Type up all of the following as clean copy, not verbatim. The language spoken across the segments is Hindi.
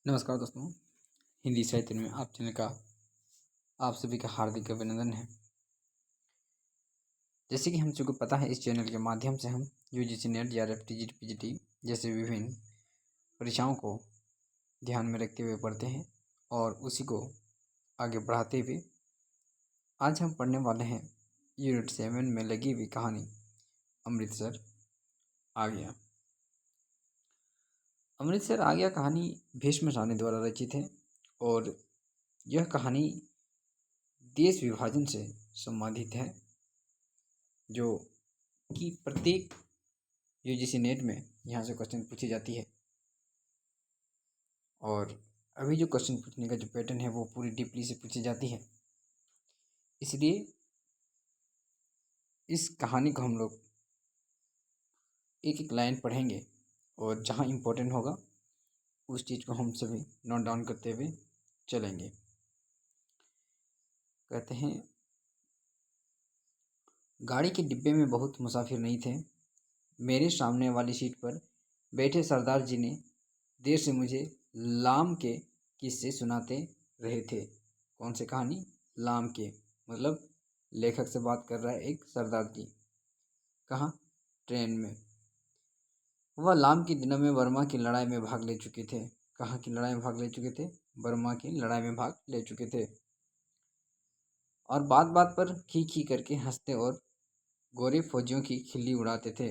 नमस्कार दोस्तों, हिंदी साहित्य में आप चैनल का आप सभी का हार्दिक अभिनंदन है। जैसे कि हम सबको पता है, इस चैनल के माध्यम से हम UGC net, JRF, TGT, PGT जैसे विभिन्न परीक्षाओं को ध्यान में रखते हुए पढ़ते हैं और उसी को आगे बढ़ाते हुए आज हम पढ़ने वाले हैं यूनिट 7 में लगी हुई कहानी अमृतसर आ गया। अमृतसर आ गया कहानी भीष्म साहनी द्वारा रचित है और यह कहानी देश विभाजन से संबंधित है, जो कि प्रत्येक यूजीसी नेट में यहाँ से क्वेश्चन पूछी जाती है। और अभी जो क्वेश्चन पूछने का जो पैटर्न है वो पूरी डीपली से पूछी जाती है, इसलिए इस कहानी को हम लोग एक एक लाइन पढ़ेंगे और जहाँ इम्पोर्टेंट होगा उस चीज़ को हम सभी नोट डाउन करते हुए चलेंगे। कहते हैं, गाड़ी के डिब्बे में बहुत मुसाफिर नहीं थे। मेरे सामने वाली सीट पर बैठे सरदार जी ने देर से मुझे लाम के किस्से सुनाते रहे थे। कौन से कहानी? लाम के, मतलब लेखक से बात कर रहा है एक सरदार जी। कहाँ? ट्रेन में। वह लाम के दिनों में बर्मा की लड़ाई में भाग ले चुके थे। कहाँ की लड़ाई में भाग ले चुके थे? बर्मा की लड़ाई में भाग ले चुके थे। और बात बात पर खी खी करके हंसते और गोरे फौजियों की खिल्ली उड़ाते थे।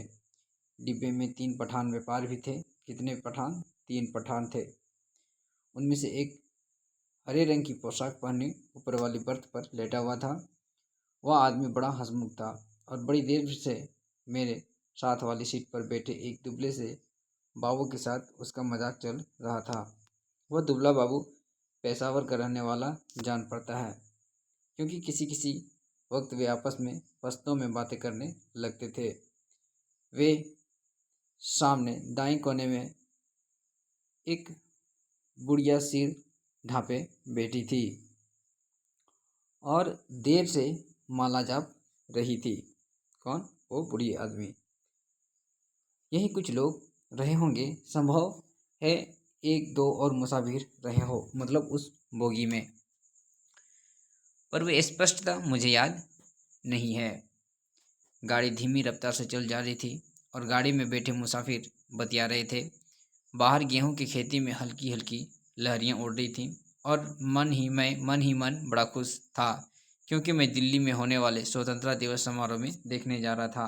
डिब्बे में 3 पठान व्यापार भी थे। कितने पठान? 3 पठान थे। उनमें से एक हरे रंग की पोशाक पहने ऊपर वाली बर्थ पर लेटा हुआ था। वह आदमी बड़ा हंसमुख था और बड़ी देर से मेरे साथ वाली सीट पर बैठे एक दुबले से बाबू के साथ उसका मजाक चल रहा था। वह दुबला बाबू पेशावर का रहने वाला जान पड़ता है, क्योंकि किसी किसी वक्त वे आपस में पश्तों में बातें करने लगते थे। वे सामने दाईं कोने में एक बुढ़िया सिर ढांपे बैठी थी और देर से माला जाप रही थी। कौन? वो बूढ़ी आदमी। यही कुछ लोग रहे होंगे, संभव है 1-2 और मुसाफिर रहे हो, मतलब उस बोगी में, पर वे स्पष्टता मुझे याद नहीं है। गाड़ी धीमी रफ्तार से चल जा रही थी और गाड़ी में बैठे मुसाफिर बतिया रहे थे। बाहर गेहूं की खेती में हल्की हल्की लहरियां उड़ रही थीं और मन ही मन बड़ा खुश था, क्योंकि मैं दिल्ली में होने वाले स्वतंत्रता दिवस समारोह में देखने जा रहा था।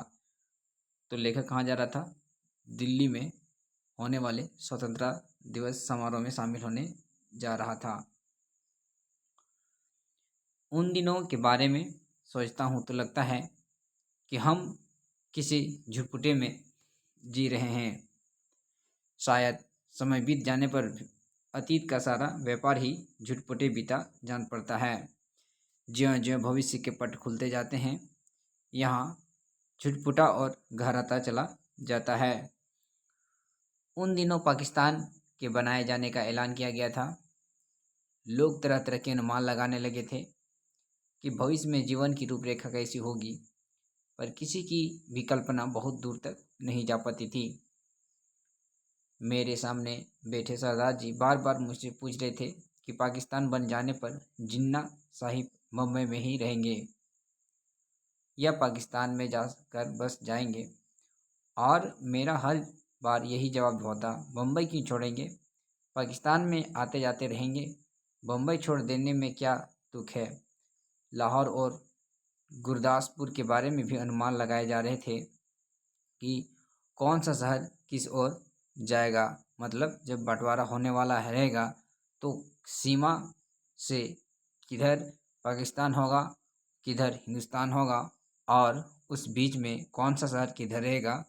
तो लेखक कहाँ जा रहा था? दिल्ली में होने वाले स्वतंत्रता दिवस समारोह में शामिल होने जा रहा था। उन दिनों के बारे में सोचता हूँ तो लगता है कि हम किसी झुरपुटे में जी रहे हैं। शायद समय बीत जाने पर अतीत का सारा व्यापार ही झुटपुटे बीता जान पड़ता है। ज्यों ज्यों भविष्य के पट खुलते जाते हैं, यहाँ झुटपुटा और गहराता चला जाता है। उन दिनों पाकिस्तान के बनाए जाने का ऐलान किया गया था। लोग तरह तरह के अनुमान लगाने लगे थे कि भविष्य में जीवन की रूपरेखा कैसी होगी, पर किसी की भी कल्पना बहुत दूर तक नहीं जा पाती थी। मेरे सामने बैठे सरदार जी बार बार मुझसे पूछ रहे थे कि पाकिस्तान बन जाने पर जिन्ना साहिब बम्बई में ही रहेंगे या पाकिस्तान में जाकर बस जाएंगे, और मेरा हर बार यही जवाब होता, बम्बई क्यों छोड़ेंगे, पाकिस्तान में आते जाते रहेंगे। बम्बई छोड़ देने में क्या दुख है। लाहौर और गुरदासपुर के बारे में भी अनुमान लगाए जा रहे थे कि कौन सा शहर किस ओर जाएगा, मतलब जब बंटवारा होने वाला रहेगा तो सीमा से किधर पाकिस्तान होगा, किधर हिंदुस्तान होगा, और उस बीच में कौन सा शहर किधर रहेगा,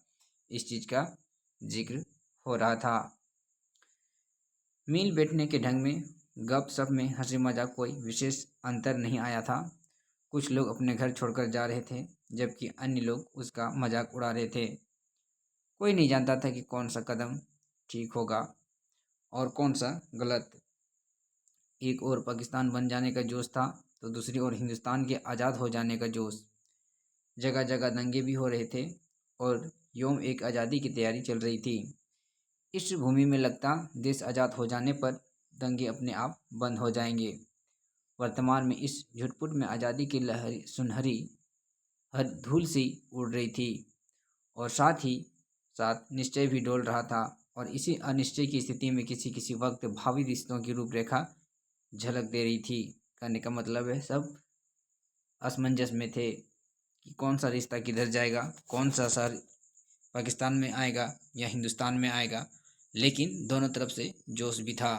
इस चीज़ का जिक्र हो रहा था। मिल बैठने के ढंग में, गप सप में हंसी मजाक कोई विशेष अंतर नहीं आया था। कुछ लोग अपने घर छोड़कर जा रहे थे, जबकि अन्य लोग उसका मजाक उड़ा रहे थे। कोई नहीं जानता था कि कौन सा कदम ठीक होगा और कौन सा गलत। एक ओर पाकिस्तान बन जाने का जोश था तो दूसरी ओर हिंदुस्तान के आज़ाद हो जाने का जोश। जगह जगह दंगे भी हो रहे थे और योम एक आज़ादी की तैयारी चल रही थी। इस भूमि में लगता देश आज़ाद हो जाने पर दंगे अपने आप बंद हो जाएंगे। वर्तमान में इस झुटपुट में आज़ादी की लहरी सुनहरी हर धूल सी उड़ रही थी और साथ ही साथ निश्चय भी डोल रहा था। और इसी अनिश्चय की स्थिति में किसी किसी वक्त भावी रिश्तों की रूपरेखा झलक दे रही थी। कहने का मतलब है सब असमंजस में थे कि कौन सा रिश्ता किधर जाएगा, कौन सा शहर पाकिस्तान में आएगा या हिंदुस्तान में आएगा, लेकिन दोनों तरफ से जोश भी था।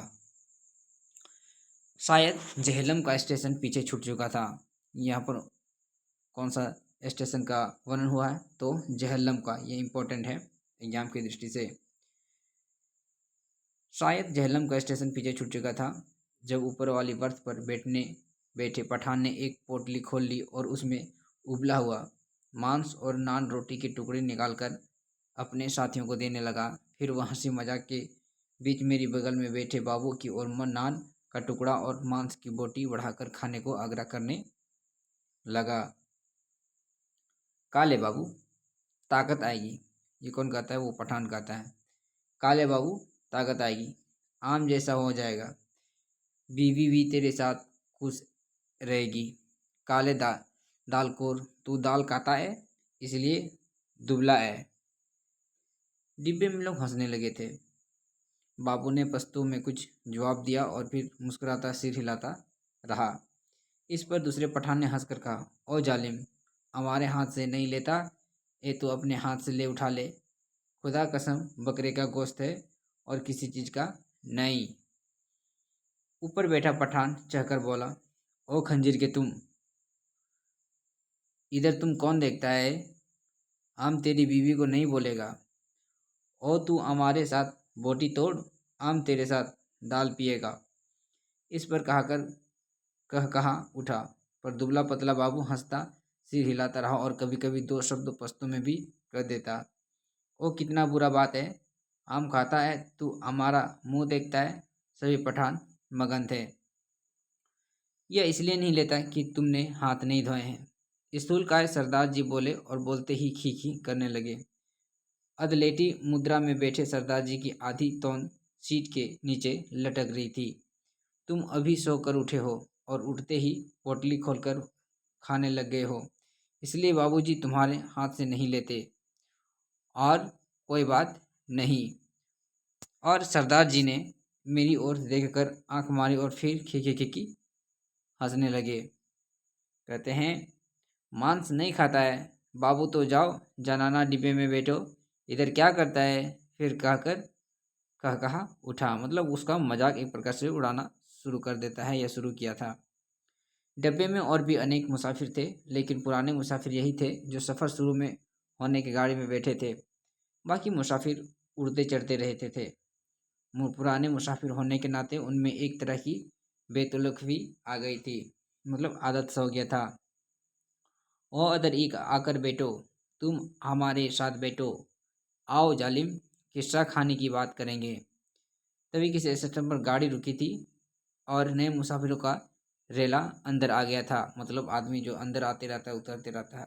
शायद जहलम का स्टेशन पीछे छूट चुका था। यहाँ पर कौन सा स्टेशन का वर्णन हुआ है, तो जहलम का, ये इम्पोर्टेंट है एग्जाम की दृष्टि से। शायद जहलम का स्टेशन पीछे छूट चुका था जब ऊपर वाली बर्थ पर बैठे पठान ने एक पोटली खोल ली और उसमें उबला हुआ मांस और नान रोटी के टुकड़े निकालकर अपने साथियों को देने लगा। फिर वह हंसी मजाक के बीच मेरी बगल में बैठे बाबू की ओर नान का टुकड़ा और मांस की बोटी बढ़ाकर खाने को आग्रह करने लगा। काले बाबू ताकत आएगी, ये कौन कहता है, वो पठान कहता है। काले बाबू ताकत आएगी, आम जैसा हो जाएगा, बीवी भी तेरे साथ खुश रहेगी। काले दालखोर, तू दाल खाता है इसलिए दुबला है। डिब्बे में लोग हंसने लगे थे। बाबू ने पश्तो में कुछ जवाब दिया और फिर मुस्कुराता सिर हिलाता रहा। इस पर दूसरे पठान ने हंसकर कहा, ओ जालिम, हमारे हाथ से नहीं लेता, ये तो अपने हाथ से ले उठा ले। खुदा कसम बकरे का गोश्त है और किसी चीज़ का नहीं। ऊपर बैठा पठान चहकर बोला, ओ खंजीर के तुम, इधर तुम कौन देखता है? हम तेरी बीवी को नहीं बोलेगा। ओ तू हमारे साथ बोटी तोड़, हम तेरे साथ दाल पिएगा। इस पर कहा उठा, पर दुबला पतला बाबू हंसता सिर हिलाता रहा और कभी कभी दो शब्द पश्तो में भी कह देता। ओ कितना बुरा बात है, आम खाता है तू हमारा मुंह देखता है। सभी पठान मगन थे। यह इसलिए नहीं लेता कि तुमने हाथ नहीं धोए हैं। स्थूलकाय सरदार जी बोले और बोलते ही खी करने लगे। अधलेटी मुद्रा में बैठे सरदार जी की आधी तौन सीट के नीचे लटक रही थी। तुम अभी सोकर उठे हो और उठते ही पोटली खोलकर खाने लग गए हो, इसलिए बाबूजी तुम्हारे हाथ से नहीं लेते। और कोई बात नहीं। और सरदार जी ने मेरी ओर देखकर आंख मारी और फिर खी हंसने लगे। कहते हैं, मांस नहीं खाता है बाबू तो जाओ जनाना डिब्बे में बैठो, इधर क्या करता है? फिर कहा उठा, मतलब उसका मजाक एक प्रकार से उड़ाना शुरू कर देता है या शुरू किया था। डब्बे में और भी अनेक मुसाफिर थे, लेकिन पुराने मुसाफिर यही थे जो सफ़र शुरू में होने की गाड़ी में बैठे थे। बाकी मुसाफिर उड़ते चढ़ते रहते थे। पुराने मुसाफिर होने के नाते उनमें एक तरह की बेतुलफ़ी आ गई थी, मतलब आदत सा हो गया था। ओ अदर एक आकर बैठो, तुम हमारे साथ बैठो, आओ जालिम, किस्सा खाने की बात करेंगे। तभी किसी स्टेशन पर गाड़ी रुकी थी और नए मुसाफिरों का रेला अंदर आ गया था, मतलब आदमी जो अंदर आते रहता है उतरते रहता है।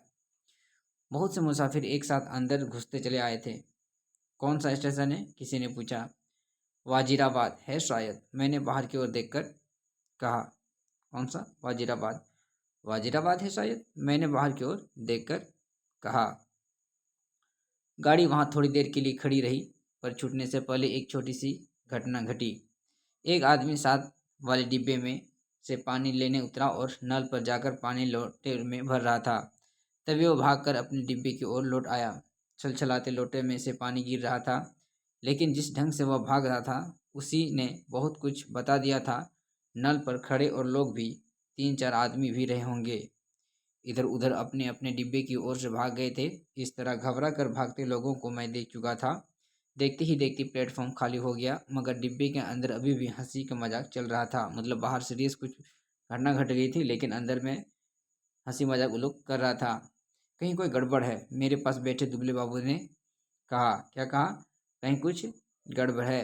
बहुत से मुसाफिर एक साथ अंदर घुसते चले आए थे। कौन सा स्टेशन है? किसी ने पूछा। वाजिराबाद है शायद, मैंने बाहर की ओर देखकर कहा। कौन सा? वाजिराबाद। वाजिराबाद है शायद, मैंने बाहर की ओर देखकर कहा। गाड़ी वहाँ थोड़ी देर के लिए खड़ी रही, पर छूटने से पहले एक छोटी सी घटना घटी। एक आदमी साथ वाले डिब्बे में से पानी लेने उतरा और नल पर जाकर पानी लोटे में भर रहा था। तभी वो भागकर अपने डिब्बे की ओर लौट आया। छलछलाते लोटे में से पानी गिर रहा था, लेकिन जिस ढंग से वह भाग रहा था उसी ने बहुत कुछ बता दिया था। नल पर खड़े और लोग भी, 3-4 आदमी भी रहे होंगे, इधर उधर अपने अपने डिब्बे की ओर से भाग गए थे। इस तरह घबरा कर भागते लोगों को मैं देख चुका था। देखते ही देखते प्लेटफॉर्म खाली हो गया, मगर डिब्बे के अंदर अभी भी हंसी का मजाक चल रहा था। मतलब बाहर सीरियस कुछ घटना घट गई थी, लेकिन अंदर में हंसी मजाक वो लोग कर रहा था। कहीं कोई गड़बड़ है, मेरे पास बैठे दुबले बाबू ने कहा। क्या कहा? कहीं कुछ गड़बड़ है।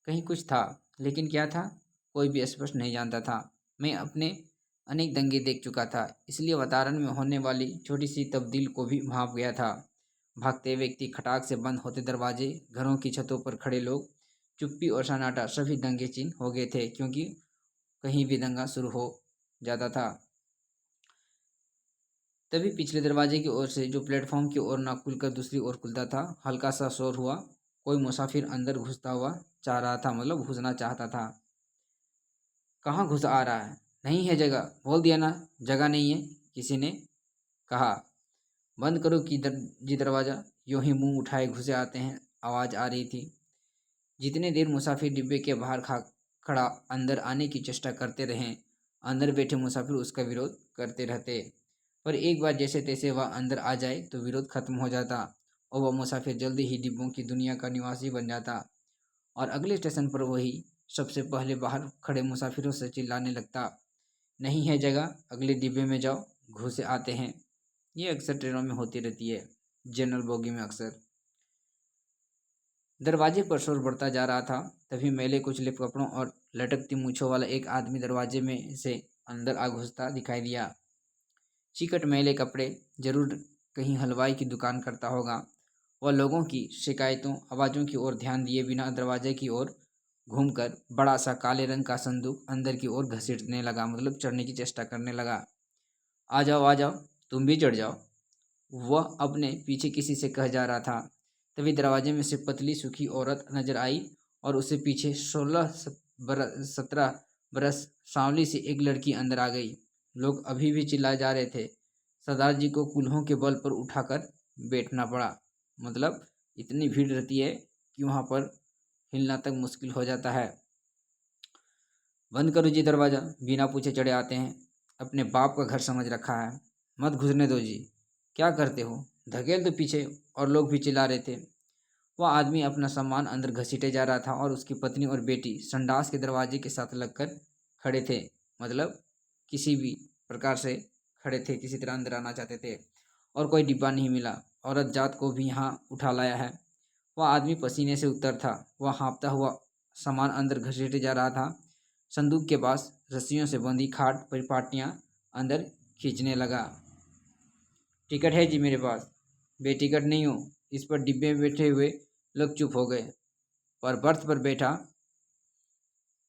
कहीं कुछ था, लेकिन क्या था कोई भी स्पष्ट नहीं जानता था। मैं अपने अनेक दंगे देख चुका था, इसलिए वातावरण में होने वाली छोटी सी तब्दील को भी भाप गया था। भागते व्यक्ति, खटाक से बंद होते दरवाजे, घरों की छतों पर खड़े लोग, चुप्पी और सन्नाटा सभी दंगे चिन्ह हो गए थे, क्योंकि कहीं भी दंगा शुरू हो जाता था। तभी पिछले दरवाजे की ओर से, जो प्लेटफॉर्म की ओर ना खुलकर दूसरी ओर खुलता था, हल्का सा शोर हुआ। कोई मुसाफिर अंदर घुसता हुआ चाह रहा था, मतलब घुसना चाहता था। कहाँ घुस आ रहा है? नहीं है जगह, बोल दिया ना जगह नहीं है, किसी ने कहा। बंद करो जी दरवाज़ा, यूं ही मुंह उठाए घुसे आते हैं, आवाज़ आ रही थी। जितने देर मुसाफिर डिब्बे के बाहर खड़ा अंदर आने की चेष्टा करते रहे, अंदर बैठे मुसाफिर उसका विरोध करते रहते। पर एक बार जैसे तैसे वह अंदर आ जाए तो विरोध खत्म हो जाता और वह मुसाफिर जल्दी ही डिब्बों की दुनिया का निवासी बन जाता और अगले स्टेशन पर वही सबसे पहले बाहर खड़े मुसाफिरों से चिल्लाने लगता, नहीं है जगह, अगले डिब्बे में जाओ, घुसे आते हैं। ये अक्सर ट्रेनों में होती रहती है, जनरल बोगी में अक्सर। दरवाजे पर शोर बढ़ता जा रहा था। तभी मैले कुचले कपड़ों और लटकती मूछों वाला एक आदमी दरवाजे में से अंदर आ घुसता दिखाई दिया। चिकट मैले कपड़े, जरूर कहीं हलवाई की दुकान करता होगा। वह लोगों की शिकायतों आवाज़ों की ओर ध्यान दिए बिना दरवाजे की ओर घूमकर बड़ा सा काले रंग का संदूक अंदर की ओर घसीटने लगा, मतलब चढ़ने की चेष्टा करने लगा। आ जाओ, तुम भी चढ़ जाओ, वह अपने पीछे किसी से कह जा रहा था। तभी दरवाजे में से पतली सूखी औरत नजर आई और उससे पीछे 17 बरस सांवली सी एक लड़की अंदर आ गई। लोग अभी भी चिल्लाए जा रहे थे। सरदार जी को कूल्हों के बल पर उठाकर बैठना पड़ा, मतलब इतनी भीड़ रहती है कि वहाँ पर हिलना तक मुश्किल हो जाता है। बंद करो जी दरवाज़ा, बिना पूछे चढ़े आते हैं, अपने बाप का घर समझ रखा है, मत घुसने दो जी। क्या करते हो, धकेल दो पीछे। और लोग भी चिल्ला रहे थे। वह आदमी अपना सामान अंदर घसीटे जा रहा था और उसकी पत्नी और बेटी संडास के दरवाजे के साथ लगकर खड़े थे, मतलब किसी भी प्रकार से खड़े थे, किसी तरह अंदर आना चाहते थे। और कोई डिब्बा नहीं मिला, औरत जात को भी यहाँ उठा लाया है। वह आदमी पसीने से उत्तर था। वह हाँफता हुआ सामान अंदर घसीटे जा रहा था। संदूक के पास रस्सियों से बंधी खाट परिपाटियाँ अंदर खींचने लगा। टिकट है जी मेरे पास। बेटिकट नहीं हो। इस पर डिब्बे में बैठे हुए लोग चुप हो गए, पर बर्थ पर बैठा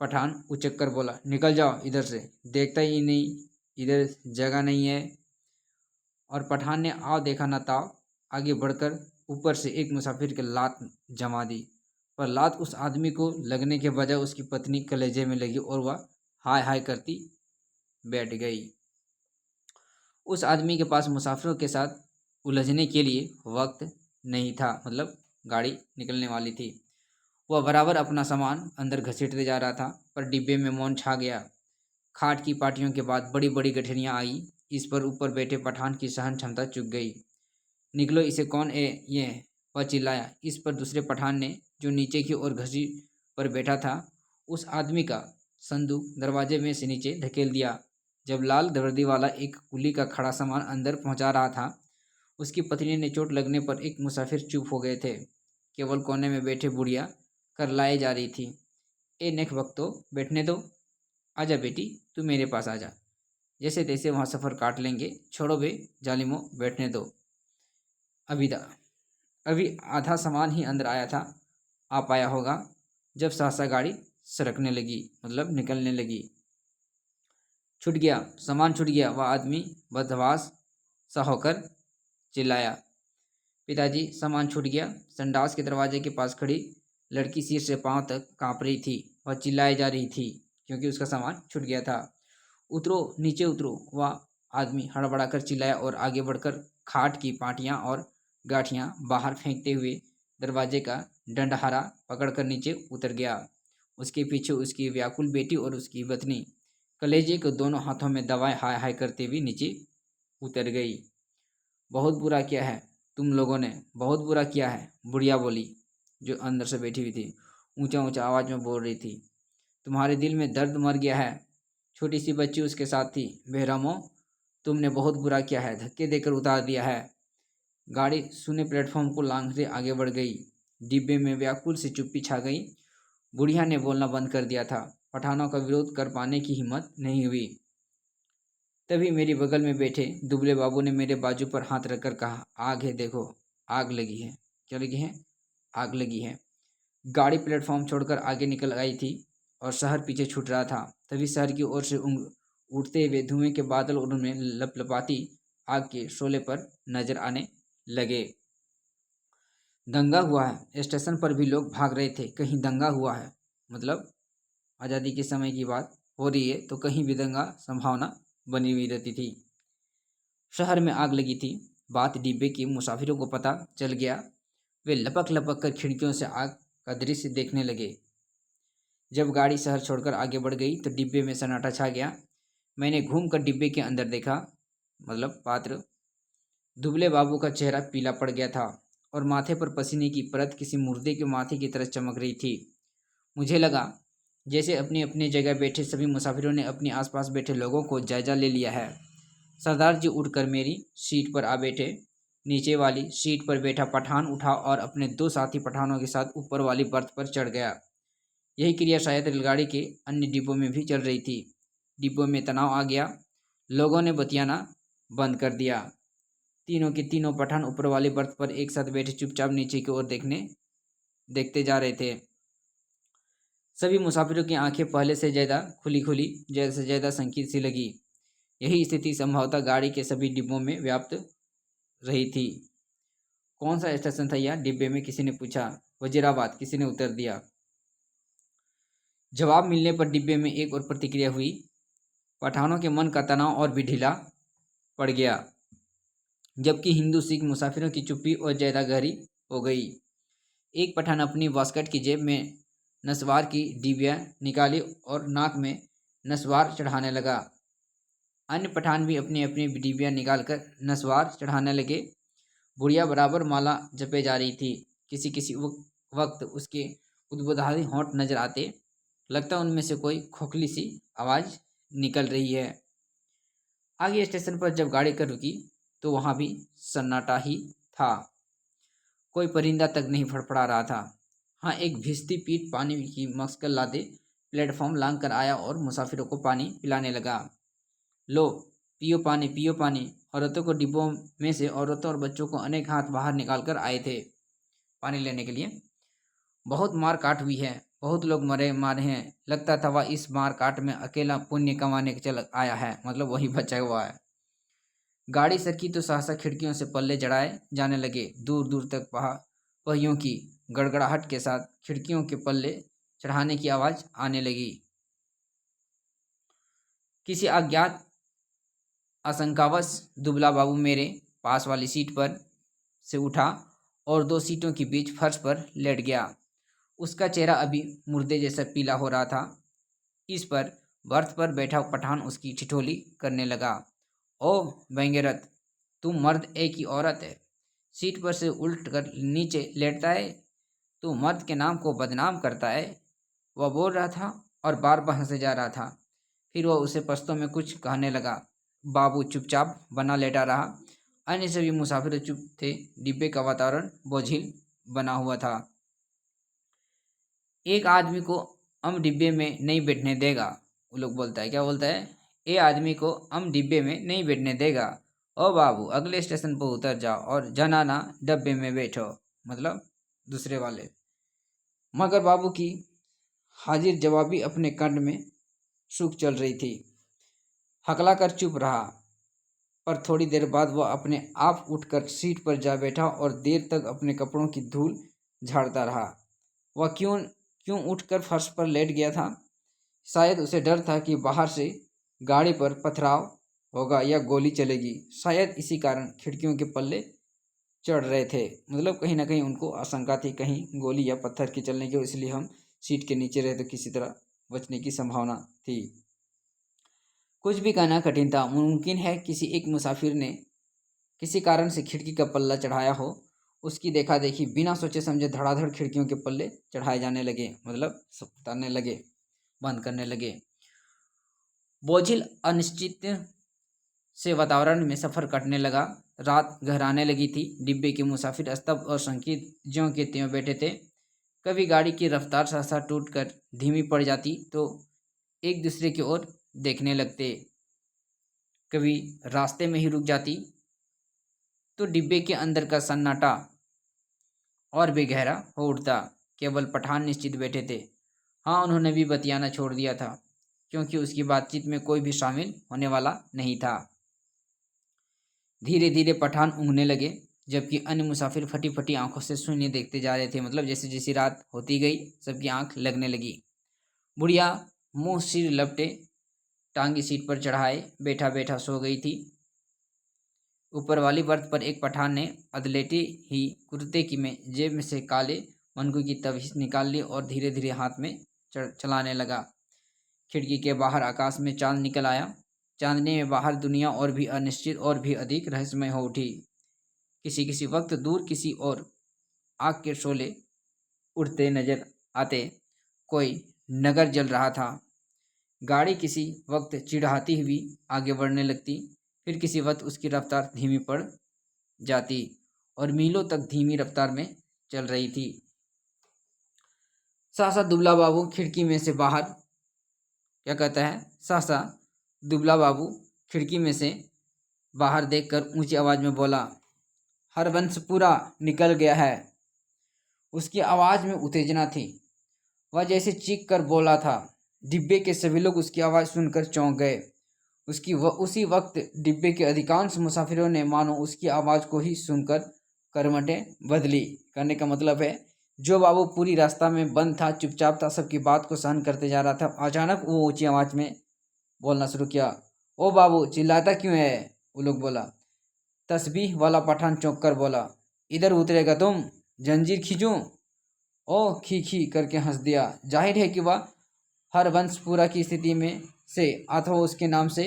पठान उचक कर बोला, निकल जाओ इधर से, देखता ही नहीं इधर जगह नहीं है। और पठान ने आओ देखा न ताव आगे बढ़कर ऊपर से एक मुसाफिर के लात जमा दी, पर लात उस आदमी को लगने के बजाय उसकी पत्नी कलेजे में लगी और वह हाय हाय करती बैठ गई। उस आदमी के पास मुसाफिरों के साथ उलझने के लिए वक्त नहीं था, मतलब गाड़ी निकलने वाली थी। वह बराबर अपना सामान अंदर घसीटते जा रहा था, पर डिब्बे में मौन छा गया। खाट की पार्टियों के बाद बड़ी बड़ी गठरियाँ आई। इस पर ऊपर बैठे पठान की सहन क्षमता चुक गई। निकलो, इसे कौन है ये, वह चिल्लाया। इस पर दूसरे पठान ने, जो नीचे की ओर घसी पर बैठा था, उस आदमी का संदूक दरवाजे में से नीचे धकेल दिया। जब लाल वर्दी वाला एक कुली का खड़ा सामान अंदर पहुंचा रहा था, उसकी पत्नी ने चोट लगने पर एक मुसाफिर चुप हो गए थे। केवल कोने में बैठे बुढ़िया कर लाई जा रही थी। ए नेक वक्तो, बैठने दो, आजा बेटी, तू मेरे पास आजा, जैसे तैसे वहाँ सफ़र काट लेंगे, छोड़ो बे जालिमो, बैठने दो। अभी आधा सामान ही अंदर आया था, आ पाया होगा, जब सहसा गाड़ी सरकने लगी, मतलब निकलने लगी। छूट गया, सामान छूट गया, वह आदमी बदहवास सा होकर चिल्लाया। पिताजी, सामान छूट गया। संडास के दरवाजे के पास खड़ी लड़की सिर से पांव तक कांप रही थी। वह चिल्लाए जा रही थी क्योंकि उसका सामान छूट गया था। उतरो, नीचे उतरो, वह आदमी हड़बड़ा कर चिल्लाया और आगे बढ़कर खाट की पाटियाँ और गाठियाँ बाहर फेंकते हुए दरवाजे का डंडहारा पकड़कर नीचे उतर गया। उसके पीछे उसकी व्याकुल बेटी और उसकी पत्नी कलेजे को दोनों हाथों में दबाए हाय हाय करते हुए नीचे उतर गई। बहुत बुरा किया है तुम लोगों ने, बहुत बुरा किया है, बुढ़िया बोली, जो अंदर से बैठी हुई थी, ऊंचा ऊंचा आवाज़ में बोल रही थी। तुम्हारे दिल में दर्द मर गया है। छोटी सी बच्ची उसके साथ थी। बेरहमो, तुमने बहुत बुरा किया है, धक्के देकर उतार दिया है। गाड़ी सूने प्लेटफॉर्म को लांघते आगे बढ़ गई। डिब्बे में व्याकुल सी चुप्पी छा गई। बुढ़िया ने बोलना बंद कर दिया था। पठानों का विरोध कर पाने की हिम्मत नहीं हुई। तभी मेरी बगल में बैठे दुबले बाबू ने मेरे बाजू पर हाथ रखकर कहा, आग है देखो, आग लगी है। क्या लगी है? आग लगी है। गाड़ी प्लेटफॉर्म छोड़कर आगे निकल आई थी और शहर पीछे छूट रहा था। तभी शहर की ओर से उड़ते हुए धुएं के बादल उनमें लपलपाती आग के शोले पर नजर आने लगे। दंगा हुआ है, स्टेशन पर भी लोग भाग रहे थे। कहीं दंगा हुआ है, मतलब आज़ादी के समय की बात हो रही है, तो कहीं भी दंगा संभावना बनी हुई रहती थी। शहर में आग लगी थी। बात डिब्बे के मुसाफिरों को पता चल गया। वे लपक लपक कर खिड़कियों से आग का दृश्य देखने लगे। जब गाड़ी शहर छोड़कर आगे बढ़ गई तो डिब्बे में सन्नाटा छा गया। मैंने घूमकर डिब्बे के अंदर देखा, मतलब पात्र। दुबले बाबू का चेहरा पीला पड़ गया था और माथे पर पसीने की परत किसी मुर्दे के माथे की तरह चमक रही थी। मुझे लगा जैसे अपनी अपनी जगह बैठे सभी मुसाफिरों ने अपने आसपास बैठे लोगों को जायजा ले लिया है। सरदार जी उठकर मेरी सीट पर आ बैठे। नीचे वाली सीट पर बैठा पठान उठा और अपने 2 साथी पठानों के साथ ऊपर वाली बर्थ पर चढ़ गया। यही क्रिया शायद रेलगाड़ी के अन्य डिब्बों में भी चल रही थी। डिब्बों में तनाव आ गया। लोगों ने बतियाना बंद कर दिया। तीनों के तीनों पठान ऊपर वाली बर्थ पर एक साथ बैठे चुपचाप नीचे की ओर देखते जा रहे थे। सभी मुसाफिरों की आंखें पहले से ज़्यादा खुली ज़्यादा संकीर्ण सी लगी। यही स्थिति संभवतः गाड़ी के सभी डिब्बों में व्याप्त रही थी। कौन सा स्टेशन था यह? डिब्बे में किसी ने पूछा। वजीराबाद, किसी ने उत्तर दिया। जवाब मिलने पर डिब्बे में एक और प्रतिक्रिया हुई। पठानों के मन का तनाव और भी ढीला पड़ गया, जबकि हिंदू सिख मुसाफिरों की चुप्पी और ज़्यादा गहरी हो गई। एक पठान अपनी वास्कट की जेब में नस्वार की डिबिया निकाली और नाक में नस्वार चढ़ाने लगा। अन्य पठान भी अपनी अपनी डिबिया निकालकर नस्वार चढ़ाने लगे। बुढ़िया बराबर माला जपे जा रही थी। किसी किसी वक्त उसके उद्बोधारी होंठ नजर आते। लगता उनमें से कोई खोखली सी आवाज़ निकल रही है। आगे स्टेशन पर जब गाड़ी कर रुकी तो वहाँ भी सन्नाटा ही था। कोई परिंदा तक नहीं फड़फड़ा रहा था। हाँ, एक भिजती पीठ पानी की मस्कल लादे प्लेटफॉर्म लांग कर आया और मुसाफिरों को पानी पिलाने लगा। लो, पियो पानी, पियो पानी। औरतों को डिब्बों में से औरतों और बच्चों को अनेक हाथ बाहर निकाल कर आए थे पानी लेने के लिए। बहुत मार काट हुई है, बहुत लोग मारे हैं। लगता था वह इस मार काट में अकेला पुण्य कमाने के चल आया है, मतलब वही बचा हुआ है। गाड़ी सरकी तो सहसा खिड़कियों से पल्ले जड़ाए जाने लगे। दूर दूर तक पहियों की गड़गड़ाहट के साथ खिड़कियों के पल्ले चढ़ाने की आवाज़ आने लगी। किसी अज्ञात आशंकावश दुबला बाबू मेरे पास वाली सीट पर से उठा और 2 सीटों के बीच फर्श पर लेट गया। उसका चेहरा अभी मुर्दे जैसा पीला हो रहा था। इस पर बर्थ पर बैठा पठान उसकी ठिठोली करने लगा। ओह बेंगेरत, तुम मर्द है कि औरत है? सीट पर से उल्ट कर नीचे लेटता है, तू मर्द के नाम को बदनाम करता है। वह बोल रहा था और बार बार हंसे जा रहा था। फिर वह उसे पश्तो में कुछ कहने लगा। बाबू चुपचाप बना लेटा रहा। अन्य सभी मुसाफिर चुप थे। डिब्बे का वातावरण बोझिल बना हुआ था। एक आदमी को हम डिब्बे में नहीं बैठने देगा, वो लोग बोलता है। क्या बोलता है? ये आदमी को हम डिब्बे में नहीं बैठने देगा। ओ बाबू, अगले स्टेशन पर उतर जाओ और जनाना डब्बे में बैठो, मतलब दूसरे वाले। मगर बाबू की हाजिर जवाबी अपने कंठ में सूख चल रही थी। हकला कर चुप रहा, पर थोड़ी देर बाद वह अपने आप उठकर सीट पर जा बैठा और देर तक अपने कपड़ों की धूल झाड़ता रहा। वह क्यों उठकर फर्श पर लेट गया था? शायद उसे डर था कि बाहर से गाड़ी पर पथराव होगा या गोली चलेगी। शायद इसी कारण खिड़कियों के पल्ले चढ़ रहे थे। मतलब कहीं ना कहीं उनको आशंका थी कहीं गोली या पत्थर के चलने की, इसलिए हम सीट के नीचे रहे तो किसी तरह बचने की संभावना थी। कुछ भी कहना कठिन था। मुमकिन है किसी एक मुसाफिर ने किसी कारण से खिड़की का पल्ला चढ़ाया हो। उसकी देखा देखी बिना सोचे समझे धड़ाधड़ खिड़कियों के पल्ले चढ़ाए जाने लगे, मतलब उतारने लगे, बंद करने लगे। बोझिल अनिश्चित से वातावरण में सफ़र कटने लगा। रात गहराने लगी थी। डिब्बे के मुसाफिर स्तब्ध और शंकित ज्यों के त्यों बैठे थे। कभी गाड़ी की रफ्तार सहसा टूट कर धीमी पड़ जाती तो एक दूसरे की ओर देखने लगते। कभी रास्ते में ही रुक जाती तो डिब्बे के अंदर का सन्नाटा और भी गहरा हो उठता। केवल पठान निश्चित बैठे थे। हाँ, उन्होंने भी बतियाना छोड़ दिया था, क्योंकि उसकी बातचीत में कोई भी शामिल होने वाला नहीं था। धीरे धीरे पठान ऊँघने लगे, जबकि अन्य मुसाफिर फटी फटी आंखों से शून्य देखते जा रहे थे। मतलब जैसे जैसी रात होती गई सबकी आंख लगने लगी। बुढ़िया मुंह सिर लपटे टांगी सीट पर चढ़ाए बैठा बैठा सो गई थी। ऊपर वाली बर्थ पर एक पठान ने अदलेटे ही कुर्ते की में जेब में से काले मनगू की तवीज निकाल ली और धीरे धीरे हाथ में चलाने लगा। खिड़की के बाहर आकाश में चांद निकल आया। चांदनी में बाहर दुनिया और भी अनिश्चित और भी अधिक रहस्यमय हो उठी। किसी किसी वक्त दूर किसी और आग के शोले उड़ते नजर आते। कोई नगर जल रहा था। गाड़ी किसी वक्त चिढ़ाती हुई आगे बढ़ने लगती, फिर किसी वक्त उसकी रफ्तार धीमी पड़ जाती और मीलों तक धीमी रफ्तार में चल रही थी। सहसा दुबला बाबू खिड़की में से बाहर क्या कहता है, सहसा दुबला बाबू खिड़की में से बाहर देखकर ऊंची आवाज में बोला, हरबंश पूरा निकल गया है। उसकी आवाज में उत्तेजना थी। वह जैसे चीख कर बोला था। डिब्बे के सभी लोग उसकी आवाज़ सुनकर चौंक गए। उसी वक्त डिब्बे के अधिकांश मुसाफिरों ने मानो उसकी आवाज़ को ही सुनकर करवटें बदली। करने का मतलब है जो बाबू पूरी रास्ता में बंद था, चुपचाप था, सबकी बात को सहन करते जा रहा था, अचानक वो ऊंची आवाज़ में बोलना शुरू किया, ओ बाबू चिल्लाता क्यों है? वो लोग बोला। तस्बीह वाला पठान चौंक कर बोला, इधर उतरेगा तुम, जंजीर खींचूं? ओ खी खी करके हंस दिया। जाहिर है कि वह हरबंशपुरा की स्थिति में से अथवा उसके नाम से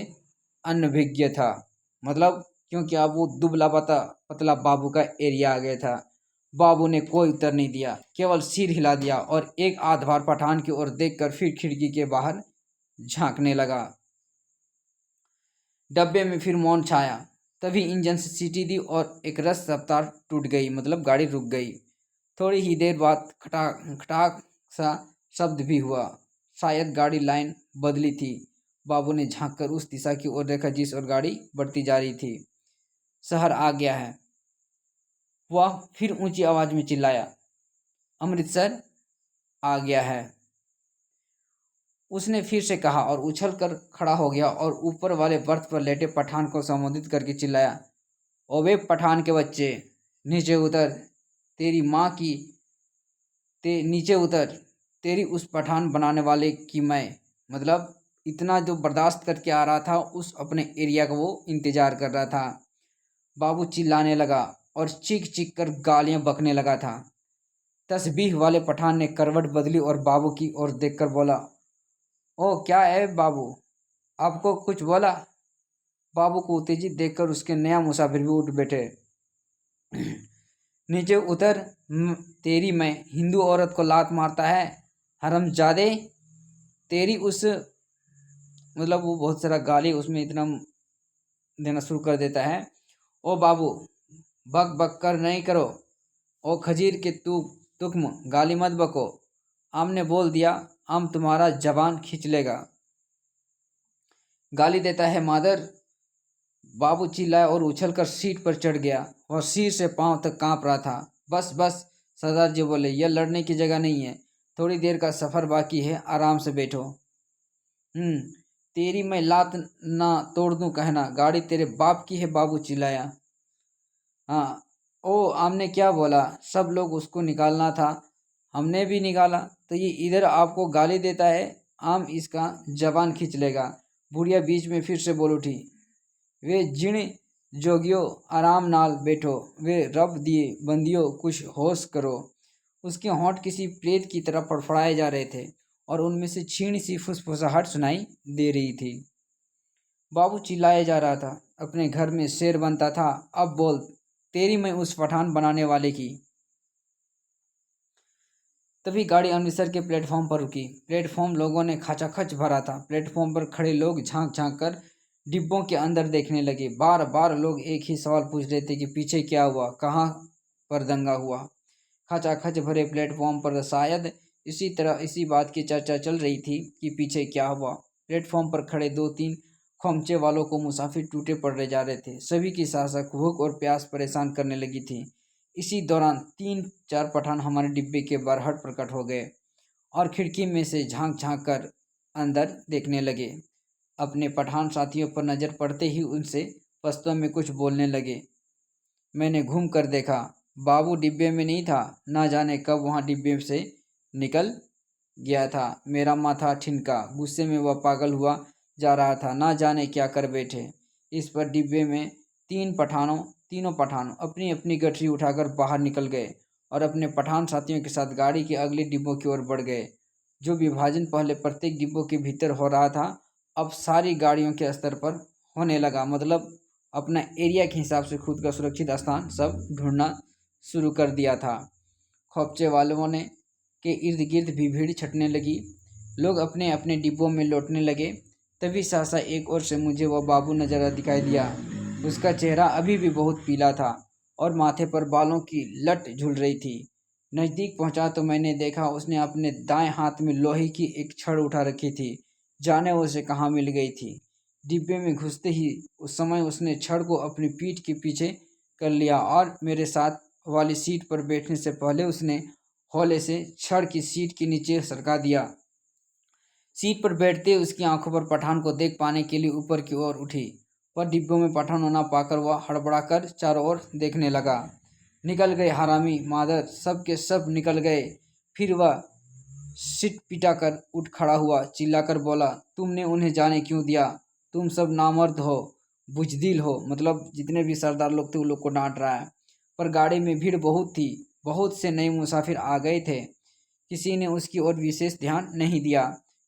अनभिज्ञ था। मतलब क्योंकि अब वो दुबला पतला बाबू का एरिया आ गया था। बाबू ने कोई उत्तर नहीं दिया, केवल सिर हिला दिया और एक आध बार पठान की ओर देखकर फिर खिड़की के बाहर झांकने लगा। डब्बे में फिर मौन छाया। तभी इंजन से सीटी दी और एक रस रफ्तार टूट गई। मतलब गाड़ी रुक गई। थोड़ी ही देर बाद खटाक खटाक सा शब्द भी हुआ। शायद गाड़ी लाइन बदली थी। बाबू ने झांककर उस दिशा की ओर देखा जिस ओर गाड़ी बढ़ती जा रही थी। शहर आ गया है। वह फिर ऊंची आवाज में चिल्लाया, अमृतसर आ गया है। उसने फिर से कहा और उछल कर खड़ा हो गया और ऊपर वाले बर्थ पर लेटे पठान को संबोधित करके चिल्लाया, ओबे पठान के बच्चे, नीचे उतर। तेरी माँ की नीचे उतर। तेरी उस पठान बनाने वाले की मैं। मतलब इतना जो बर्दाश्त करके आ रहा था, उस अपने एरिया का वो इंतजार कर रहा था। बाबू चिल्लाने लगा और चीख चीख कर गालियां बकने लगा था। तस्बीह वाले पठान ने करवट बदली और बाबू की ओर देखकर बोला, ओ क्या है बाबू, आपको कुछ बोला? बाबू को उत्तेजित देखकर उसके नया मुसाफिर भी उठ बैठे। नीचे उतर, तेरी मैं हिंदू औरत को लात मारता है, हरामजादे। तेरी उस मतलब वो बहुत सारा गाली उसमें इतना देना शुरू कर देता है। ओ बाबू बक बक कर नहीं करो। ओ खजीर के तुम गाली मत बको। आम ने बोल दिया, आम तुम्हारा जबान खींच लेगा। गाली देता है मादर। बाबू चिल्लाया और उछलकर सीट पर चढ़ गया। वह सिर से पांव तक कांप रहा था। बस बस, सरदार जी बोले, यह लड़ने की जगह नहीं है। थोड़ी देर का सफ़र बाकी है, आराम से बैठो। तेरी मैं लात ना तोड़ दूं कहना, गाड़ी तेरे बाप की है, बाबू चिल्लाया। हाँ, ओ आमने क्या बोला? सब लोग उसको निकालना था, हमने भी निकाला, तो ये इधर आपको गाली देता है, आम इसका जबान खींच लेगा। बुढ़िया बीच में फिर से बोल उठी, वे जिण जोगियो आराम नाल बैठो, वे रब दिए बंदियों कुछ होश करो। उसके होंठ किसी प्रेत की तरह फड़फड़ाए जा रहे थे और उनमें से क्षीण सी फुसफुसाहट सुनाई दे रही थी। बाबू चिल्लाया जा रहा था, अपने घर में शेर बनता था, अब बोल, तेरी मैं उस पठान बनाने वाले की। तभी गाड़ी अमृतसर के प्लेटफॉर्म पर रुकी। प्लेटफॉर्म लोगों ने खचाखच भरा था। प्लेटफॉर्म पर खड़े लोग झांक झांक कर डिब्बों के अंदर देखने लगे। बार बार लोग एक ही सवाल पूछ रहे थे कि पीछे क्या हुआ, कहाँ पर दंगा हुआ। खचाखच भरे प्लेटफॉर्म पर शायद इसी बात की चर्चा चल रही थी कि पीछे क्या हुआ। प्लेटफॉर्म पर खड़े 2-3 खोमचे वालों को मुसाफिर टूटे पड़े जा रहे थे। सभी की सांसें भूख और प्यास परेशान करने लगी थी। इसी दौरान 3-4 पठान हमारे डिब्बे के बाहर हट प्रकट हो गए और खिड़की में से झांक झांक कर अंदर देखने लगे। अपने पठान साथियों पर नज़र पड़ते ही उनसे पश्तो में कुछ बोलने लगे। मैंने घूम कर देखा, बाबू डिब्बे में नहीं था। ना जाने कब वहाँ डिब्बे से निकल गया था। मेरा माथा ठिनका, गुस्से में वह पागल हुआ जा रहा था। ना जाने क्या कर बैठे। इस पर डिब्बे में तीनों पठानों अपनी अपनी गठरी उठाकर बाहर निकल गए और अपने पठान साथियों के साथ गाड़ी के अगले डिब्बों की ओर बढ़ गए। जो विभाजन पहले प्रत्येक डिब्बों के भीतर हो रहा था, अब सारी गाड़ियों के स्तर पर होने लगा। मतलब अपना एरिया के हिसाब से खुद का सुरक्षित स्थान सब ढूंढना शुरू कर दिया था। खोपचे वालों ने के इर्द गिर्द भी भीड़ छटने लगी। लोग अपने अपने डिब्बों में लौटने लगे। तभी सहसा एक ओर से मुझे वह बाबू नजर दिखाई दिया। उसका चेहरा अभी भी बहुत पीला था और माथे पर बालों की लट झूल रही थी। नज़दीक पहुंचा तो मैंने देखा उसने अपने दाएं हाथ में लोहे की एक छड़ उठा रखी थी। जाने उसे कहाँ मिल गई थी। डिब्बे में घुसते ही उस समय उसने छड़ को अपनी पीठ के पीछे कर लिया और मेरे साथ वाली सीट पर बैठने से पहले उसने हौले से छड़ की सीट के नीचे सरका दिया। सीट पर बैठते उसकी आंखों पर पठान को देख पाने के लिए ऊपर की ओर उठी, पर डिब्बों में पठान होना पाकर वह हड़बड़ाकर चारों ओर देखने लगा। निकल गए हरामी मादर, सब के सब निकल गए। फिर वह सिट पिटाकर उठ खड़ा हुआ, चिल्लाकर बोला, तुमने उन्हें जाने क्यों दिया? तुम सब नामर्द हो, बुजदिल हो। मतलब जितने भी सरदार लोग थे उन लोग को डांट रहा है। पर गाड़ी में भीड़ बहुत थी, बहुत से नए मुसाफिर आ गए थे। किसी ने उसकी ओर विशेष ध्यान नहीं दिया।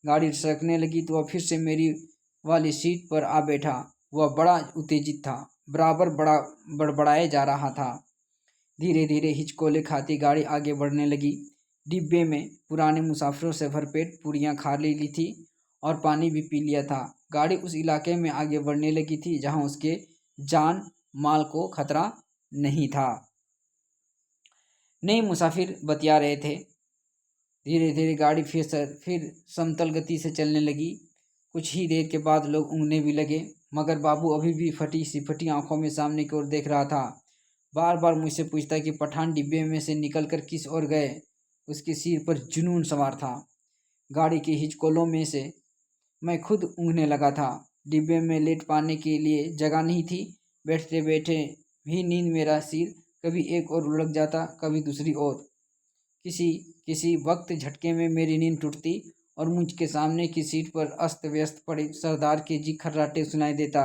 गाड़ी सरकने लगी तो वह फिर से मेरी वाली सीट पर आ बैठा। वह बड़ा उत्तेजित था, बराबर बड़ा बड़बड़ाए जा रहा था। धीरे धीरे हिचकोले खाती गाड़ी आगे बढ़ने लगी। डिब्बे में पुराने मुसाफिरों से भरपेट पूरियां खा ली थी और पानी भी पी लिया था। गाड़ी उस इलाके में आगे बढ़ने लगी थी जहां उसके जान माल को खतरा नहीं था। नए मुसाफिर बतिया रहे थे। धीरे धीरे गाड़ी फिर समतल गति से चलने लगी। कुछ ही देर के बाद लोग ऊँघने भी लगे, मगर बाबू अभी भी फटी आंखों में सामने की ओर देख रहा था। बार बार मुझसे पूछता कि पठान डिब्बे में से निकलकर किस ओर गए। उसके सिर पर जुनून सवार था। गाड़ी के हिचकोलों में से मैं खुद ऊँघने लगा था। डिब्बे में लेट पाने के लिए जगह नहीं थी। बैठते बैठे भी नींद मेरा सिर कभी एक ओर उलट जाता, कभी दूसरी ओर। किसी किसी वक्त झटके में मेरी नींद टूटती और मुझ के सामने की सीट पर अस्त व्यस्त पड़े सरदार के जी खर्राटे सुनाई देता।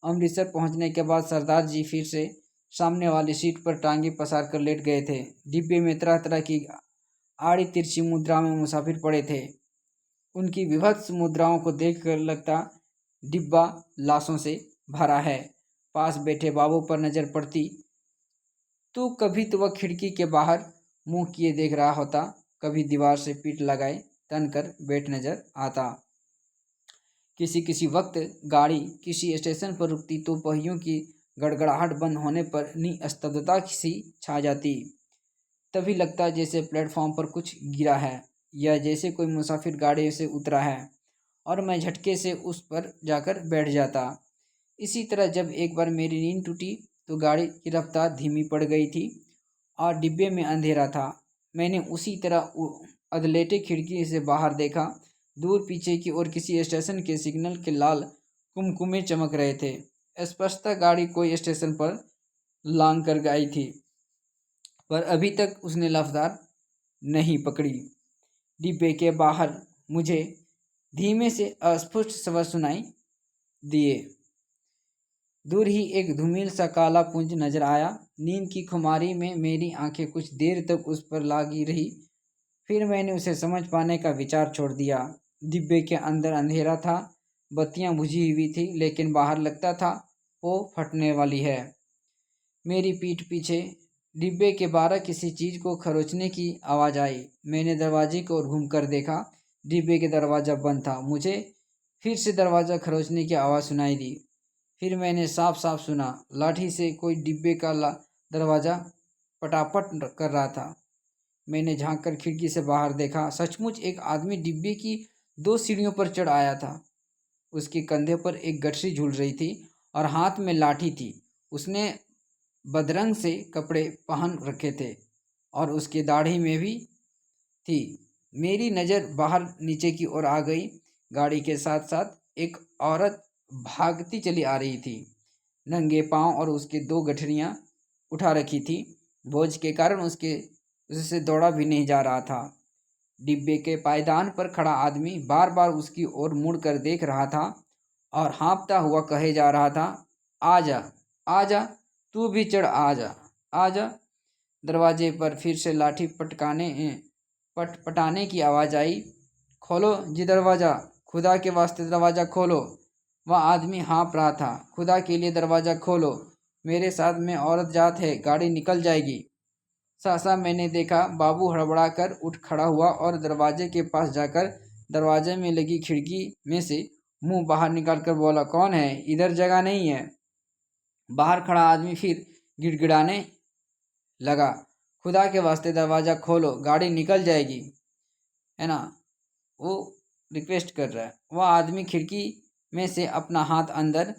अमृतसर पहुंचने के बाद सरदार जी फिर से सामने वाली सीट पर टांगे पसार कर लेट गए थे। डिब्बे में तरह तरह की आड़ी तिरछी मुद्रा में मुसाफिर पड़े थे। उनकी विभत्स मुद्राओं को देखकर लगता डिब्बा लाशों से भरा है। पास बैठे बाबू पर नजर पड़ती तो कभी तो वह खिड़की के बाहर मुंह किए देख रहा होता, कभी दीवार से पीठ लगाए तन कर बैठ नजर आता। किसी किसी वक्त गाड़ी किसी स्टेशन पर रुकती तो पहियों की गड़गड़ाहट बंद होने पर निस्तब्धता सी छा जाती। तभी लगता जैसे प्लेटफॉर्म पर कुछ गिरा है या जैसे कोई मुसाफिर गाड़ी से उतरा है और मैं झटके से उस पर जाकर बैठ जाता। इसी तरह जब एक बार मेरी नींद टूटी तो गाड़ी की रफ्तार धीमी पड़ गई थी और डिब्बे में अंधेरा था। मैंने उसी तरह अधलेटे खिड़की से बाहर देखा। दूर पीछे की ओर किसी स्टेशन के सिग्नल के लाल कुमकुमे चमक रहे थे। स्पष्टतः गाड़ी कोई स्टेशन पर लांग कर गई थी, पर अभी तक उसने रफ्तार नहीं पकड़ी। डिब्बे के बाहर मुझे धीमे से अस्पष्ट स्वर सुनाई दिए। दूर ही एक धूमिल सा काला पुंज नजर आया। नींद की खुमारी में मेरी आंखें कुछ देर तक उस पर लगी रही। फिर मैंने उसे समझ पाने का विचार छोड़ दिया। डिब्बे के अंदर अंधेरा था, बत्तियां बुझी हुई थी, लेकिन बाहर लगता था वो फटने वाली है। मेरी पीठ पीछे डिब्बे के बाहर किसी चीज़ को खरोचने की आवाज़ आई। मैंने दरवाजे की ओर घूमकर देखा। डिब्बे के दरवाज़ा बंद था। मुझे फिर से दरवाज़ा खरोचने की आवाज़ सुनाई दी। फिर मैंने साफ साफ सुना लाठी से कोई डिब्बे का दरवाज़ा पटापट कर रहा था। मैंने झांक कर खिड़की से बाहर देखा। सचमुच एक आदमी डिब्बे की 2 सीढ़ियों पर चढ़ आया था। उसके कंधे पर एक गठरी झूल रही थी और हाथ में लाठी थी। उसने बदरंग से कपड़े पहन रखे थे और उसकी दाढ़ी में भी थी। मेरी नज़र बाहर नीचे की ओर आ गई। गाड़ी के साथ साथ एक औरत भागती चली आ रही थी, नंगे पांव, और उसके 2 गठरियाँ उठा रखी थी। बोझ के कारण उससे दौड़ा भी नहीं जा रहा था। डिब्बे के पायदान पर खड़ा आदमी बार बार उसकी ओर मुड़ कर देख रहा था और हाँफता हुआ कहे जा रहा था, आजा आजा, तू भी चढ़, आजा आजा। दरवाजे पर फिर से लाठी पटपटाने की आवाज़ आई। खोलो जी दरवाज़ा, खुदा के वास्ते दरवाज़ा खोलो। वह आदमी हाँफ रहा था, खुदा के लिए दरवाज़ा खोलो, मेरे साथ में औरत जात है, गाड़ी निकल जाएगी। सहसा मैंने देखा बाबू हड़बड़ा कर उठ खड़ा हुआ और दरवाजे के पास जाकर दरवाजे में लगी खिड़की में से मुंह बाहर निकालकर बोला, कौन है? इधर जगह नहीं है। बाहर खड़ा आदमी फिर गिड़गिड़ाने लगा, खुदा के वास्ते दरवाज़ा खोलो, गाड़ी निकल जाएगी, है ना। वो रिक्वेस्ट कर रहा है। वह आदमी खिड़की में से अपना हाथ अंदर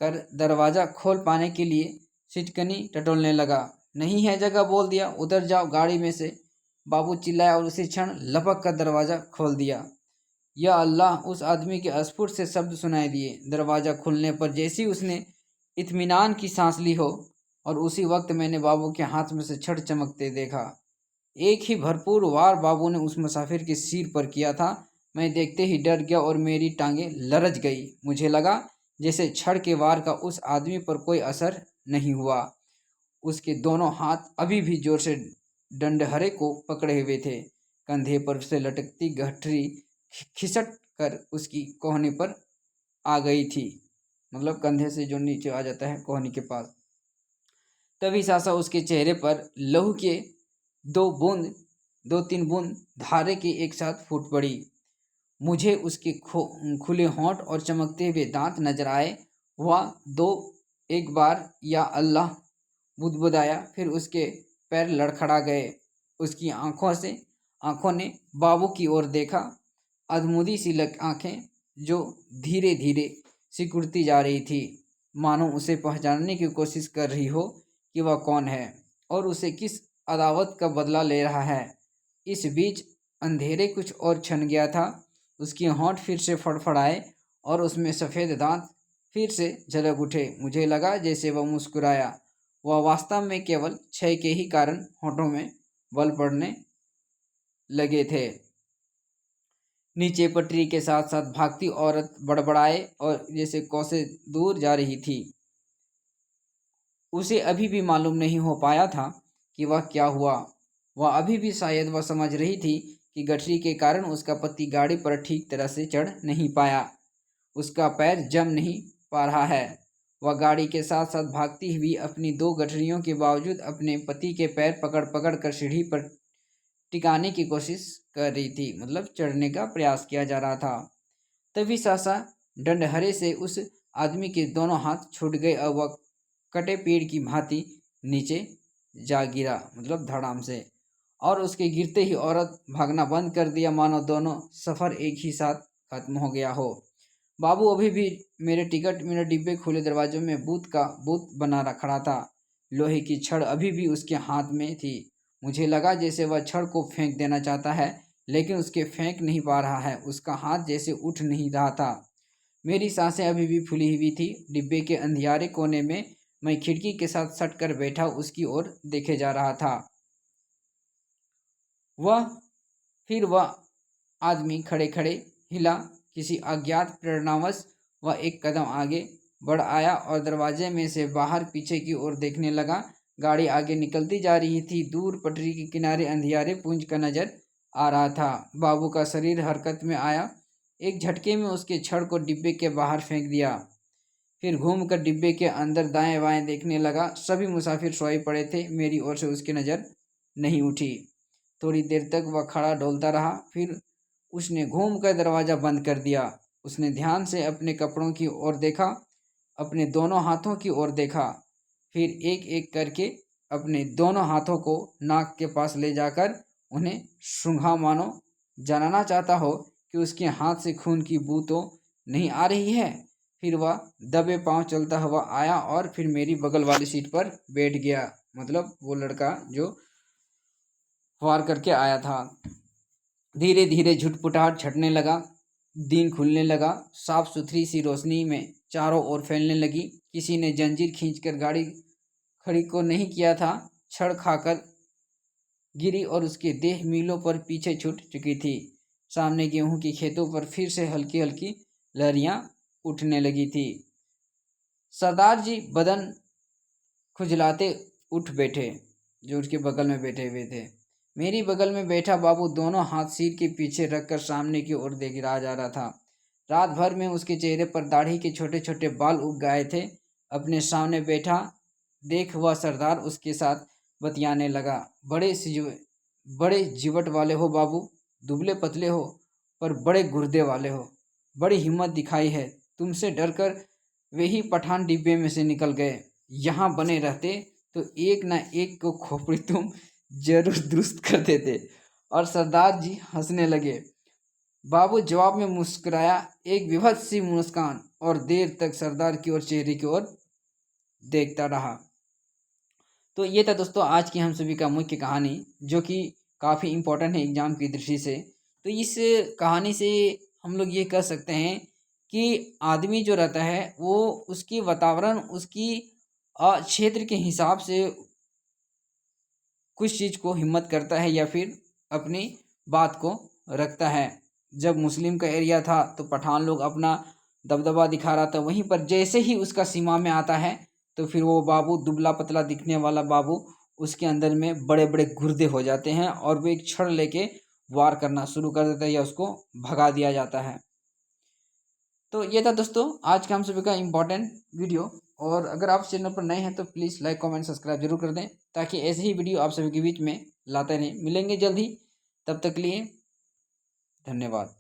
कर दरवाज़ा खोल पाने के लिए सिटकनी टटोलने लगा। नहीं है जगह, बोल दिया, उधर जाओ गाड़ी में से, बाबू चिल्लाया और उसी क्षण लपक कर दरवाज़ा खोल दिया। या अल्लाह, उस आदमी के अस्फुट से शब्द सुनाई दिए। दरवाज़ा खुलने पर जैसी उसने इत्मीनान की सांस ली हो, और उसी वक्त मैंने बाबू के हाथ में से छड़ चमकते देखा। एक ही भरपूर वार बाबू ने उस मुसाफिर के सिर पर किया था। मैं देखते ही डर गया और मेरी टांगें लरज गई। मुझे लगा जैसे छड़ के वार का उस आदमी पर कोई असर नहीं हुआ। उसके दोनों हाथ अभी भी जोर से डंडहरे को पकड़े हुए थे। कंधे पर से लटकती गठरी खिसट कर उसकी कोहनी पर आ गई थी, मतलब कंधे से जो नीचे आ जाता है कोहनी के पास। तभी सासा उसके चेहरे पर लहू के 2-3 बूंद धारे के एक साथ फूट पड़ी। मुझे उसके खुले होंठ और चमकते हुए दांत नजर आए। वह एक बार या अल्लाह बुदबुदाया, फिर उसके पैर लड़खड़ा गए। उसकी आंखों ने बाबू की ओर देखा, अधमुदी सी आंखें जो धीरे धीरे सिकुड़ती जा रही थी, मानो उसे पहचानने की कोशिश कर रही हो कि वह कौन है और उसे किस अदावत का बदला ले रहा है। इस बीच अंधेरे कुछ और छन गया था। उसके होंठ फिर से फड़फड़ाए और उसमें सफ़ेद दांत फिर से झलक उठे। मुझे लगा जैसे वह मुस्कुराया। वह वास्तव में केवल क्षय के ही कारण होठों में बल पड़ने लगे थे। नीचे पटरी के साथ साथ भागती औरत बड़बड़ाए और जैसे कोसे दूर जा रही थी। उसे अभी भी मालूम नहीं हो पाया था कि वह क्या हुआ। वह अभी भी शायद वह समझ रही थी कि गठरी के कारण उसका पति गाड़ी पर ठीक तरह से चढ़ नहीं पाया, उसका पैर जम नहीं पा रहा है। वह गाड़ी के साथ साथ भागती हुई अपनी 2 गठरियों के बावजूद अपने पति के पैर पकड़ पकड़ कर सीढ़ी पर टिकाने की कोशिश कर रही थी, मतलब चढ़ने का प्रयास किया जा रहा था। तभी सासा डंडहरे से उस आदमी के दोनों हाथ छूट गए और वह कटे पेड़ की भांति नीचे जा गिरा, मतलब धड़ाम से, और उसके गिरते ही औरत भागना बंद कर दिया, मानो दोनों सफ़र एक ही साथ खत्म हो गया हो। बाबू अभी भी मेरे डिब्बे खुले दरवाजों में बूत बना खड़ा था। लोहे की छड़ अभी भी उसके हाथ में थी। मुझे लगा जैसे वह छड़ को फेंक देना चाहता है, लेकिन उसके फेंक नहीं पा रहा है। उसका हाथ जैसे उठ नहीं रहा था। मेरी सांसें अभी भी फूली हुई थी। डिब्बे के अंधियारे कोने में मैं खिड़की के साथ सट कर बैठा उसकी ओर देखे जा रहा था। वह आदमी खड़े खड़े हिला। किसी अज्ञात प्रेरणावश वह एक कदम आगे बढ़ आया और दरवाजे में से बाहर पीछे की ओर देखने लगा। गाड़ी आगे निकलती जा रही थी। दूर पटरी के किनारे अंधियारे पुंज का नजर आ रहा था। बाबू का शरीर हरकत में आया। एक झटके में उसके छड़ को डिब्बे के बाहर फेंक दिया, फिर घूमकर डिब्बे के अंदर दाएं बाएं देखने लगा। सभी मुसाफिर सोए पड़े थे। मेरी ओर से उसकी नज़र नहीं उठी। थोड़ी देर तक वह खड़ा डोलता रहा, फिर उसने घूमकर दरवाज़ा बंद कर दिया। उसने ध्यान से अपने कपड़ों की ओर देखा, अपने दोनों हाथों की ओर देखा, फिर एक एक करके अपने दोनों हाथों को नाक के पास ले जाकर उन्हें सूंघा, मानो जानना चाहता हो कि उसके हाथ से खून की बू तो नहीं आ रही है। फिर वह दबे पांव चलता हुआ आया और फिर मेरी बगल वाली सीट पर बैठ गया। मतलब वो लड़का जो वार करके आया था। धीरे धीरे झुटपुटाहट छटने लगा। दिन खुलने लगा। साफ सुथरी सी रोशनी में चारों ओर फैलने लगी। किसी ने जंजीर खींचकर गाड़ी खड़ी को नहीं किया था। छड़ खाकर गिरी और उसकी देह मीलों पर पीछे छूट चुकी थी। सामने गेहूं के खेतों पर फिर से हल्की हल्की लहरियां उठने लगी थी। सरदार जी बदन खुजलाते उठ बैठे, जो उसके बगल में बैठे हुए थे। मेरी बगल में बैठा बाबू दोनों हाथ सिर के पीछे रखकर सामने की ओर देख रहा जा रहा था। रात भर में उसके चेहरे पर दाढ़ी के छोटे छोटे बाल उग गए थे। अपने सामने बैठा देख वह सरदार उसके साथ बतियाने लगा। बड़े जीवट वाले हो बाबू, दुबले पतले हो पर बड़े गुर्दे वाले हो। बड़ी हिम्मत दिखाई है। तुमसे डरकर वे ही पठान डिब्बे में से निकल गए। यहाँ बने रहते तो एक न एक को खोपड़ी तुम जरूर दुरुस्त कर देते। और सरदार जी हंसने लगे। बाबू जवाब में मुस्कुराया, एक विभत्स सी मुस्कान, और देर तक सरदार की ओर चेहरे की ओर देखता रहा। तो ये था दोस्तों आज की हम सभी का मुख्य कहानी, जो कि काफ़ी इम्पोर्टेंट है एग्जाम की दृष्टि से। तो इस कहानी से हम लोग ये कह सकते हैं कि आदमी जो रहता है वो उसकी वातावरण, उसकी क्षेत्र के हिसाब से कुछ चीज़ को हिम्मत करता है या फिर अपनी बात को रखता है। जब मुस्लिम का एरिया था तो पठान लोग अपना दबदबा दिखा रहा था। वहीं पर जैसे ही उसका सीमा में आता है तो फिर वो बाबू, दुबला पतला दिखने वाला बाबू, उसके अंदर में बड़े बड़े गुर्दे हो जाते हैं और वो एक छड़ लेके वार करना शुरू कर देता है या उसको भगा दिया जाता है। तो ये था दोस्तों आज का हम सभी का इम्पोर्टेंट वीडियो। और अगर आप चैनल पर नए हैं तो प्लीज़ लाइक कमेंट सब्सक्राइब जरूर कर दें, ताकि ऐसे ही वीडियो आप सभी के बीच में लाते रहें। मिलेंगे जल्द ही, तब तक के लिए धन्यवाद।